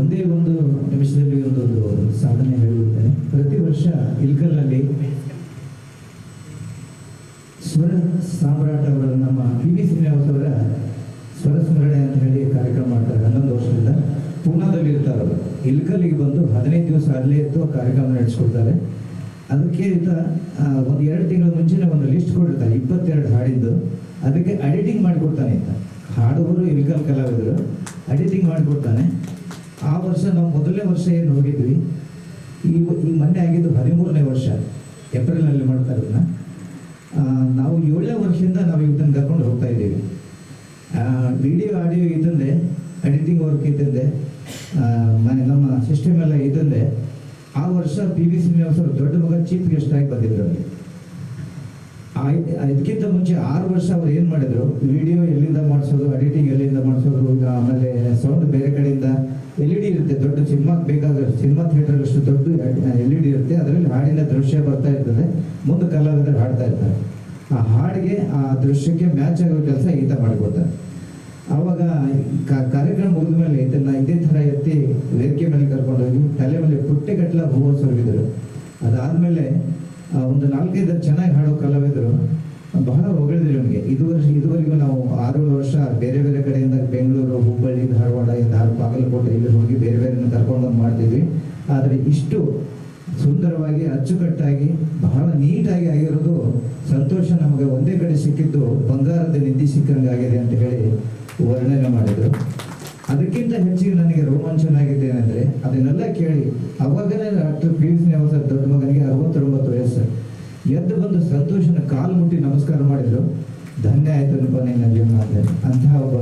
ಒಂದೇ ಒಂದು ನಿಮಿಷದಲ್ಲಿ ಒಂದು ಸಾಧನೆ ಹೇಳಿಬಿಡ್ತೇನೆ. ಪ್ರತಿ ವರ್ಷ ಇಲ್ಕಲ್ನಲ್ಲಿ ಸ್ವರ ಸಾಮ್ರಾಟ್ ಅವರ ನಮ್ಮ PV ಶ್ರೀನಿವಾಸ್ ಅವರ ಸ್ವರ ಸ್ಮರಣೆ ಅಂತ ಹೇಳಿ ಕಾರ್ಯಕ್ರಮ ಮಾಡ್ತಾರೆ. 11 ವರ್ಷದಿಂದ ಪೂನಾದಲ್ಲಿ ಇರ್ತಾರೆ. ಅವರು ಇಲ್ಕಲ್ಲಿಗೆ ಬಂದು 15 ದಿವಸ ಅಲ್ಲೇ ಇದ್ದು ಕಾರ್ಯಕ್ರಮ ನಡೆಸ್ಕೊಡ್ತಾರೆ. ಅದಕ್ಕೆ ಒಂದು 2 ತಿಂಗಳ ಮುಂಚೆನೇ ಒಂದು ಲಿಸ್ಟ್ ಕೊಟ್ಟಿರ್ತಾರೆ 22 ಹಾಡಿದ್ದು. ಅದಕ್ಕೆ ಎಡಿಟಿಂಗ್ ಮಾಡಿಕೊಡ್ತಾನೆ ಅಂತ ಹಾಡುವರು ಇಲ್ಕಲ್ ಕಲಾವಿದರು ಎಡಿಟಿಂಗ್ ಮಾಡಿಕೊಡ್ತಾನೆ. ಆ ವರ್ಷ ನಾವು ಮೊದಲನೇ ವರ್ಷ ಏನು ಹೋಗಿದ್ವಿ, ಈ ಮೊನ್ನೆ ಆಗಿದ್ದು 13ನೇ ವರ್ಷ ಏಪ್ರಿಲ್ನಲ್ಲಿ ಮಾಡ್ತಾ ಇರೋದನ್ನ. ನಾವು 7ನೇ ವರ್ಷದಿಂದ ನಾವು ಇದನ್ನು ಕರ್ಕೊಂಡು ಹೋಗ್ತಾ ಇದ್ದೀವಿ. ವಿಡಿಯೋ ಆಡಿಯೋ ಇದ್ದಂದೆ, ಎಡಿಟಿಂಗ್ ವರ್ಕ್ ಇದ್ದಂದೆ, ನಮ್ಮ ಸಿಸ್ಟಮ್ ಎಲ್ಲ ಇದ್ದಂದೆ. ಆ ವರ್ಷ PV ಶ್ರೀನಿವಾಸ್ ಅವರು ದೊಡ್ಡ ಮಗ ಚೀಫ್ ಗೆಸ್ಟ್ ಆಗಿ ಬಂದಿದ್ರು ಅಲ್ಲಿ. ಇದಕ್ಕಿಂತ ಮುಂಚೆ 6 ವರ್ಷ ಅವ್ರು ಏನು ಮಾಡಿದ್ರು, ವಿಡಿಯೋ ಎಲ್ಲಿಂದ ಮಾಡಿಸೋದು, ಎಡಿಟಿಂಗ್ ಎಲ್ಲಿಂದ ಮಾಡಿಸೋದು, ಆಮೇಲೆ ಸೌಂಡ್ ಬೇರೆ ಕಡೆಯಿಂದ LED ಇರುತ್ತೆ. ದೊಡ್ಡ ಸಿನಿಮಾಗೆ ಬೇಕಾದ ಸಿನಿಮಾ ಥಿಯೇಟರ್ ಅಷ್ಟು ದೊಡ್ಡ LED ಇರುತ್ತೆ. ಅದರಲ್ಲಿ ಹಾಡಿನ ದೃಶ್ಯ ಬರ್ತಾ ಇರ್ತದೆ, ಮುಂದೆ ಕಲಾವಿದರು ಹಾಡ್ತಾ ಇರ್ತಾರೆ. ಆ ಹಾಡಿಗೆ ಆ ದೃಶ್ಯಕ್ಕೆ ಮ್ಯಾಚ್ ಆಗೋ ಕೆಲಸ ಈತ ಮಾಡಿಕೊಡ್ತಾರೆ. ಆವಾಗ ಕಾರ್ಯಕ್ರಮ ಮುಗಿದ ಮೇಲೆ ಇದನ್ನ ಇದೇ ಥರ ಎತ್ತಿ ವೇದಿಕೆ ಮೇಲೆ ಕರ್ಕೊಂಡೋಗಿ ತಲೆ ಮೇಲೆ ಪುಟ್ಟೆಗಟ್ಟಲ ಹೂವು ಸೊರಗಿದ್ರು. ಅದಾದಮೇಲೆ ಒಂದು 4-5 ಚೆನ್ನಾಗಿ ಹಾಡೋ ಕಲಾವಿದರು ಬಹಳ ಹೊಗಳಿದ್ರು ನನಗೆ. ಇದುವರೆಗೂ ನಾವು 6 ವರ್ಷ ಬೇರೆ ಬೇರೆ ಕಡೆಯಿಂದ ಬೆಂಗಳೂರು, ಹುಬ್ಬಳ್ಳಿ, ಧಾರವಾಡ, ಬಾಗಲಕೋಟೆ ಇಲ್ಲಿ ಹೋಗಿ ಬೇರೆ ಬೇರೆ ಕರ್ಕೊಂಡು ಮಾಡ್ತಿದ್ವಿ. ಆದರೆ ಇಷ್ಟು ಸುಂದರವಾಗಿ ಅಚ್ಚುಕಟ್ಟಾಗಿ ಬಹಳ ನೀಟಾಗಿ ಆಗಿರೋದು ಸಂತೋಷ. ನಮಗೆ ಒಂದೇ ಕಡೆ ಸಿಕ್ಕಿದ್ದು ಬಂಗಾರದ ನಿಧಿ ಸಿಕ್ಕಂಗಾಗಿದೆ ಅಂತ ಹೇಳಿ ವರ್ಣನೆ ಮಾಡಿದ್ರು. ಅದಕ್ಕಿಂತ ಹೆಚ್ಚಿಗೆ ನನಗೆ ರೋಮಾಂಚನ ಆಗಿದೆ ಏನಂದ್ರೆ, ಅದನ್ನೆಲ್ಲ ಕೇಳಿ ಅವಾಗನೇ ಡಾಕ್ಟರ್ PV ಶ್ರೀನಿವಾಸ್ ದೊಡ್ಡ ಮಗನಿಗೆ 69 ವಯಸ್ಸು. ಎದ್ದು ಬಂದು ಸಂತೋಷನ ಕಾಲು ಮುಟ್ಟಿ ನಮಸ್ಕಾರ ಮಾಡಿದ್ರು. ಧನ್ಯ ಆಯ್ತು ಅನ್ಕೊ ನಿನ್ನ ಜೀವನ ಅಂತ. ಅಂತಹ ಒಬ್ಬ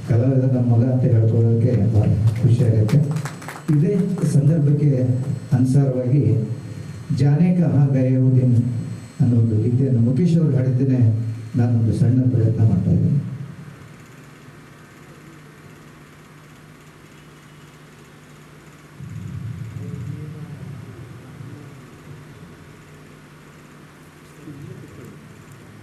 ಕಲಾವಿದ ನಮ್ಮ ಮಗ ಅಂತ ಹೇಳ್ಕೊಳ್ಳೋದಕ್ಕೆ ಭಾಳ ಖುಷಿ ಆಗುತ್ತೆ. ಇದೇ ಸಂದರ್ಭಕ್ಕೆ ಅನುಸಾರವಾಗಿ ಜಾನೆ ಕಹಾ ಗಯೆ ಹೋ ದಿನ್ ಅನ್ನೋ ಒಂದು ಗೀತೆಯನ್ನು ಮುಖೇಶ್ ಅವರು ಹಾಡಿದ್ದೇನೆ ನಾನೊಂದು ಸಣ್ಣ ಪ್ರಯತ್ನ ಮಾಡ್ತಾ ಇದ್ದೀನಿ.